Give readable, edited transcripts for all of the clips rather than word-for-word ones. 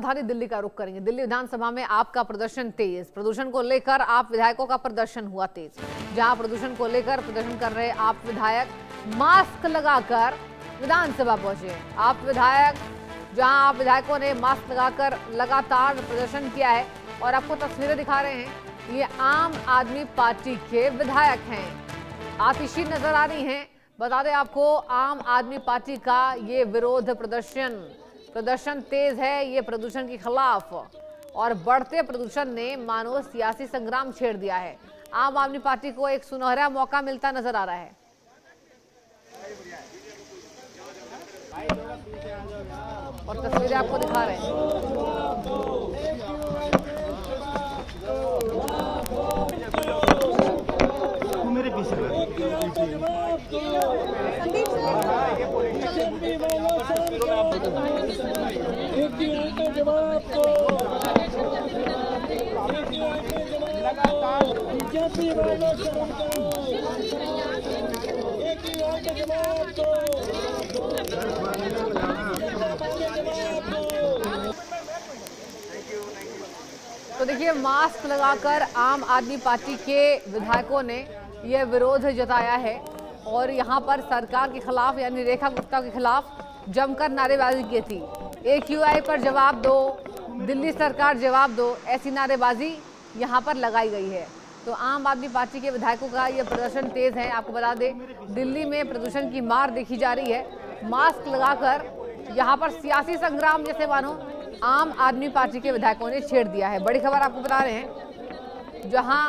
राजधानी दिल्ली का रुख करेंगे। दिल्ली विधानसभा में आपका प्रदर्शन तेज, प्रदूषण को लेकर आप विधायकों का प्रदर्शन हुआ तेज। जहां प्रदूषण को लेकर प्रदर्शन कर रहे आप विधायक मास्क लगाकर विधानसभा पहुंचे। आप विधायकों ने मास्क लगाकर लगातार प्रदर्शन किया है और आपको तस्वीरें दिखा रहे हैं। ये आम आदमी पार्टी के विधायक हैं, आतिशी नजर आ रही हैं। बता दें आपको, आम आदमी पार्टी का ये विरोध प्रदर्शन तेज है, ये प्रदूषण के खिलाफ, और बढ़ते प्रदूषण ने मानो सियासी संग्राम छेड़ दिया है। आम आदमी पार्टी को एक सुनहरा मौका मिलता नजर आ रहा है। और तस्वीरें आपको दिखा रहे हैं। मेरे पीछे तो देखिए, मास्क लगाकर आम आदमी पार्टी के विधायकों ने यह विरोध जताया है और यहां पर सरकार के खिलाफ यानी रेखा गुप्ता के खिलाफ जमकर नारेबाजी की थी। AQI पर जवाब दो, दिल्ली सरकार जवाब दो, ऐसी नारेबाजी यहां पर लगाई गई है। तो आम आदमी पार्टी के विधायकों का यह प्रदर्शन तेज है। आपको बता दें, दिल्ली में प्रदूषण की मार देखी जा रही है। मास्क लगाकर यहाँ पर सियासी संग्राम जैसे मानो आम आदमी पार्टी के विधायकों ने छेड़ दिया है। बड़ी खबर आपको बता रहे हैं, जहां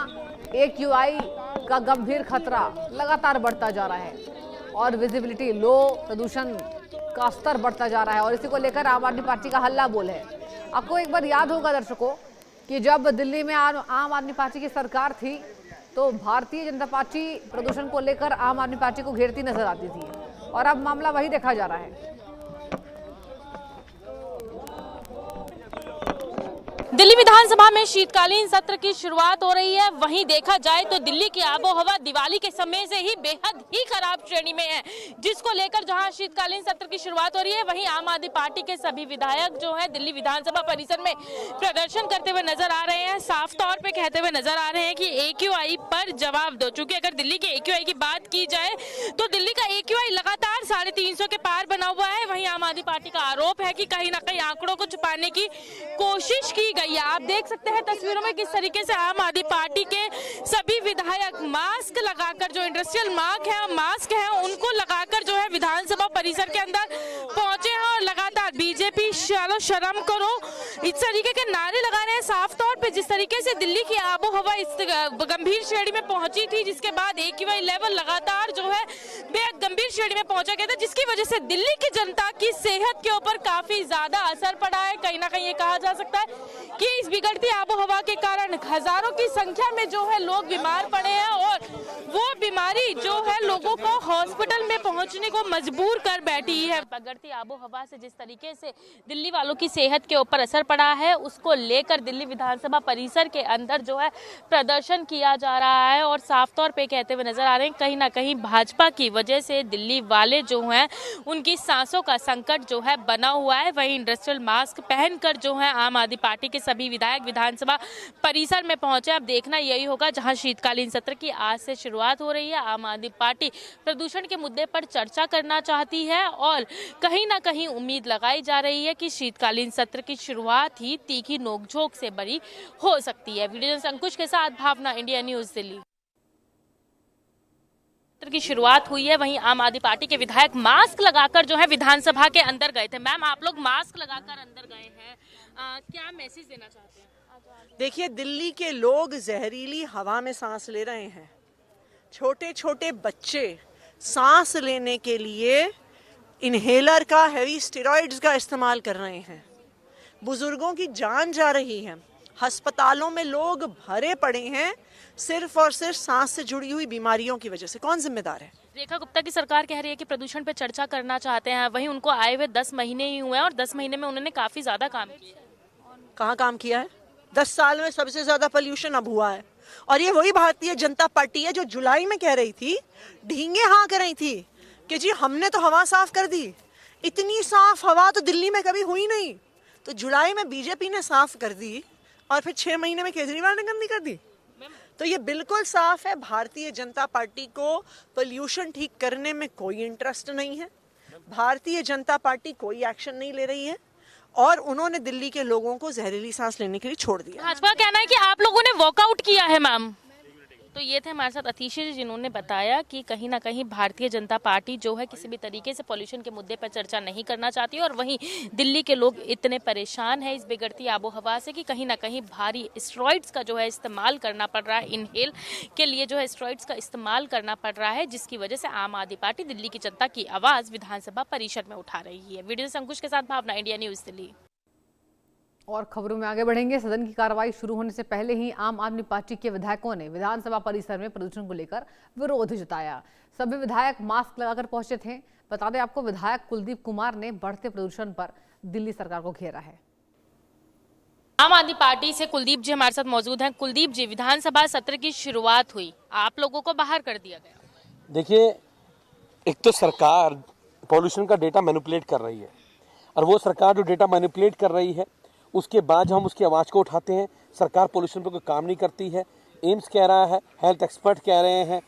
AQI का गंभीर खतरा लगातार बढ़ता जा रहा है और विजिबिलिटी लो, प्रदूषण का स्तर बढ़ता जा रहा है और इसी को लेकर आम आदमी पार्टी का हल्ला बोल है। आपको एक बार याद होगा दर्शकों कि जब दिल्ली में आम आदमी पार्टी की सरकार थी तो भारतीय जनता पार्टी प्रदूषण को लेकर आम आदमी पार्टी को घेरती नजर आती थी और अब मामला वही देखा जा रहा है। दिल्ली विधानसभा में शीतकालीन सत्र की शुरुआत हो रही है। वहीं देखा जाए तो दिल्ली की आबोहवा दिवाली के समय से ही बेहद ही खराब श्रेणी में है, जिसको लेकर जहां शीतकालीन सत्र की शुरुआत हो रही है वहीं आम आदमी पार्टी के सभी विधायक जो हैं दिल्ली विधानसभा परिसर में प्रदर्शन करते हुए नजर आ रहे हैं। साफ तौर पे कहते हुए नजर आ रहे हैं कि AQI पर जवाब दो। चूंकि अगर दिल्ली के AQI की बात की जाए तो दिल्ली का AQI लगातार 350 के पार बना हुआ है। वहीं आम आदमी पार्टी का आरोप है कि कहीं ना कहीं आंकड़ों को छुपाने की कोशिश की गई। आप देख सकते हैं तस्वीरों में किस तरीके से आम आदमी पार्टी के सभी विधायक मास्क लगाकर, जो इंडस्ट्रियल मास्क है उनको लगाकर जो है विधानसभा परिसर के अंदर पहुंचे हैं और लगातार बीजेपी चलो शर्म करो इस तरीके के नारे लगा रहे हैं। साफ तौर पे जिस तरीके से दिल्ली की आबोहवा इस गंभीर श्रेणी में पहुंची थी, जिसके बाद AQI लेवल लगातार जो है बेहद गंभीर श्रेणी में पहुंचा गया था, जिसकी वजह से दिल्ली की जनता की सेहत के ऊपर काफी ज्यादा असर पड़ा है। कहीं ना कहीं ये कहा जा सकता है कि इस बिगड़ती आबोहवा के कारण हजारों की संख्या में जो है लोग बीमार पड़े हैं और वो बीमारी जो है लोगों को हॉस्पिटल में पहुंचने को मजबूर कर बैठी है। बिगड़ती आबोहवा से जिस तरीके से दिल्ली वालों की सेहत के ऊपर असर पड़ा है, उसको लेकर दिल्ली विधानसभा परिसर के अंदर जो है प्रदर्शन किया जा रहा है और साफ तौर पे कहते हुए नजर आ रहे हैं कहीं ना कहीं भाजपा की वजह से दिल्ली वाले जो हैं उनकी सांसों का संकट जो है बना हुआ है। वहीं इंडस्ट्रियल मास्क पहनकर जो है आम आदमी पार्टी के सभी विधायक विधानसभा परिसर में पहुंचे। अब देखना यही होगा, जहां शीतकालीन सत्र की आज से शुरुआत हो रही है। आम आदमी पार्टी प्रदूषण के मुद्दे पर चर्चा करना चाहती है और कहीं ना कहीं उम्मीद लगाई जा रही है कि शीतकालीन सत्र की शुरुआत ही तीखी नोकझोंक से बड़ी हो सकती है। वीडियो जर्नलिस्ट अंकुश के साथ भावना, इंडिया न्यूज दिल्ली। की शुरुआत हुई है, वहीं आम आदमी पार्टी के विधायक मास्क लगाकर जो है विधानसभा के अंदर गए थे। मैम, आप लोग मास्क लगाकर अंदर गए हैं, क्या मैसेज देना चाहते हैं? देखिए, दिल्ली के लोग जहरीली हवा में सांस ले रहे हैं। छोटे छोटे बच्चे सांस लेने के लिए इन्हेलर का, हेवी स्टेरॉइड्स का इस्तेमाल कर रहे हैं। बुजुर्गों की जान जा रही है। अस्पतालों में लोग भरे पड़े हैं सिर्फ और सिर्फ सांस से जुड़ी हुई बीमारियों की वजह से। कौन जिम्मेदार है? रेखा गुप्ता की सरकार कह रही है कि प्रदूषण पे चर्चा करना चाहते हैं। वहीं उनको आए हुए 10 महीने ही हुए हैं और 10 महीने में उन्होंने काफी ज्यादा काम किया। कहाँ काम किया है? 10 साल में सबसे ज्यादा पोल्यूशन अब हुआ है। और ये वही भारतीय जनता पार्टी है जो जुलाई में कह रही थी, ढींगे हाँ कर रही थी कि जी हमने तो हवा साफ कर दी। इतनी साफ हवा तो दिल्ली में कभी हुई नहीं। तो जुलाई में बीजेपी ने साफ कर दी और फिर 6 महीने में केजरीवाल ने गंदी कर दी। तो ये बिल्कुल साफ है, भारतीय जनता पार्टी को पोल्यूशन ठीक करने में कोई इंटरेस्ट नहीं है। भारतीय जनता पार्टी कोई एक्शन नहीं ले रही है और उन्होंने दिल्ली के लोगों को जहरीली सांस लेने के लिए छोड़ दिया। भाजपा का कहना है कि आप लोगों ने वॉकआउट किया है मैम। तो ये थे हमारे साथ अतिशी जी, जिन्होंने बताया कि कहीं ना कहीं भारतीय जनता पार्टी जो है किसी भी तरीके से पॉल्यूशन के मुद्दे पर चर्चा नहीं करना चाहती है और वहीं दिल्ली के लोग इतने परेशान हैं इस बिगड़ती आबोहवा से कि कहीं ना कहीं भारी स्टेरॉइड्स का जो है इस्तेमाल करना पड़ रहा है, इनहेल के लिए जो है स्टेरॉइड्स का इस्तेमाल करना पड़ रहा है, जिसकी वजह से आम आदमी पार्टी दिल्ली की जनता की आवाज विधानसभा परिषद में उठा रही है। वीडियो से अंकुश के साथ भावना, इंडिया न्यूज दिल्ली। और खबरों में आगे बढ़ेंगे। सदन की कार्रवाई शुरू होने से पहले ही आम आदमी पार्टी के विधायकों ने विधानसभा परिसर में प्रदूषण को लेकर विरोध जताया। सभी विधायक मास्क लगाकर पहुंचे थे। बता दें आपको, विधायक कुलदीप कुमार ने बढ़ते प्रदूषण पर दिल्ली सरकार को घेरा है। आम आदमी पार्टी से कुलदीप जी हमारे साथ मौजूद हैं। कुलदीप जी, विधानसभा सत्र की शुरुआत हुई, आप लोगों को बाहर कर दिया गया। देखिए, एक तो सरकार पॉल्यूशन का डेटा मैनिपुलेट कर रही है और वो सरकार जो डेटा मैनिपुलेट कर रही है उसके बाद जो हम उसकी आवाज़ को उठाते हैं, सरकार पॉल्यूशन पर कोई काम नहीं करती है। एम्स कह रहा है, हेल्थ एक्सपर्ट कह रहे हैं,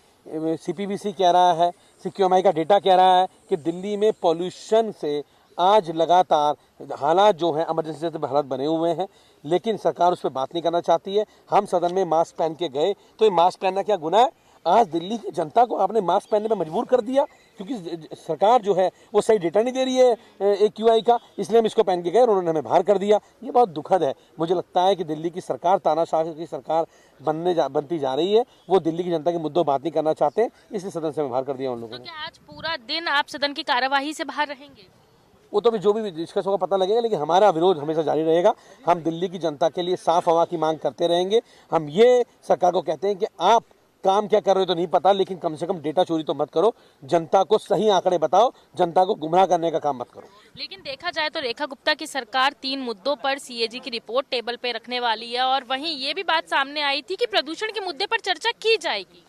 CPVC कह रहा है, CQMI का डेटा कह रहा है कि दिल्ली में पॉल्यूशन से आज लगातार हालात जो हैं इमरजेंसी जैसे हालात बने हुए हैं, लेकिन सरकार उस पर बात नहीं करना चाहती है। हम सदन में मास्क पहन के गए तो ये मास्क पहनना क्या गुनाह है? आज दिल्ली की जनता को आपने मास्क पहनने पर मजबूर कर दिया क्योंकि सरकार जो है वो सही डेटा नहीं दे रही है AQI का, इसलिए हम इसको पहन के गए और उन्होंने हमें बाहर कर दिया। ये बहुत दुखद है। मुझे लगता है कि दिल्ली की सरकार तानाशाह की सरकार बनती जा रही है। वो दिल्ली की जनता के मुद्दों बात नहीं करना चाहते, इसलिए सदन से बाहर कर दिया उन लोगों ने। तो क्या आज पूरा दिन आप सदन की कार्यवाही से बाहर रहेंगे? वो तो अभी जो भी डिस्कस होगा पता लगेगा, लेकिन हमारा विरोध हमेशा जारी रहेगा। हम दिल्ली की जनता के लिए साफ हवा की मांग करते रहेंगे। हम ये सरकार को कहते हैं कि आप काम क्या कर रहे हो तो नहीं पता, लेकिन कम से कम डेटा चोरी तो मत करो, जनता को सही आंकड़े बताओ, जनता को गुमराह करने का काम मत करो। लेकिन देखा जाए तो रेखा गुप्ता की सरकार 3 मुद्दों पर CAG की रिपोर्ट टेबल पे रखने वाली है और वहीं ये भी बात सामने आई थी कि प्रदूषण के मुद्दे पर चर्चा की जाएगी।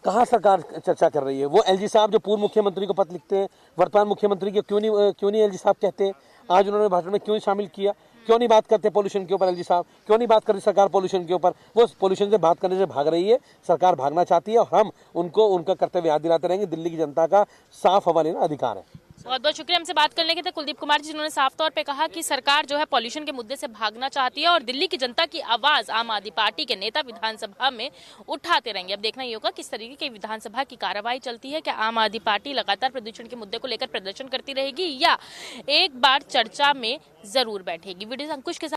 कहाँ सरकार चर्चा कर रही है? वो LG साहब जो पूर्व मुख्यमंत्री को पत्र लिखते हैं, वर्तमान मुख्यमंत्री के क्यों नहीं LG साहब कहते हैं? आज उन्होंने भाषण में क्यों शामिल किया? क्यों नहीं बात करते पॉल्यूशन के ऊपर? LG साहब क्यों नहीं बात करती सरकार पॉल्यूशन के ऊपर? वो पॉल्यूशन से बात करने से भाग रही है, सरकार भागना चाहती है और हम उनको उनका कर्तव्य याद दिलाते रहेंगे। दिल्ली की जनता का साफ हवा लेना अधिकार है। बहुत बहुत शुक्रिया हमसे बात करने के लिए कुलदीप कुमार जी, जिन्होंने साफ तौर पे कहा कि सरकार जो है पॉल्यूशन के मुद्दे से भागना चाहती है और दिल्ली की जनता की आवाज आम आदमी पार्टी के नेता विधानसभा में उठाते रहेंगे। अब देखना ये होगा किस तरीके की विधानसभा की कार्रवाई चलती है। क्या आम आदमी पार्टी लगातार प्रदूषण के मुद्दे को लेकर प्रदर्शन करती रहेगी या एक बार चर्चा में जरूर बैठेगी? वीडियो अंकुश के साथ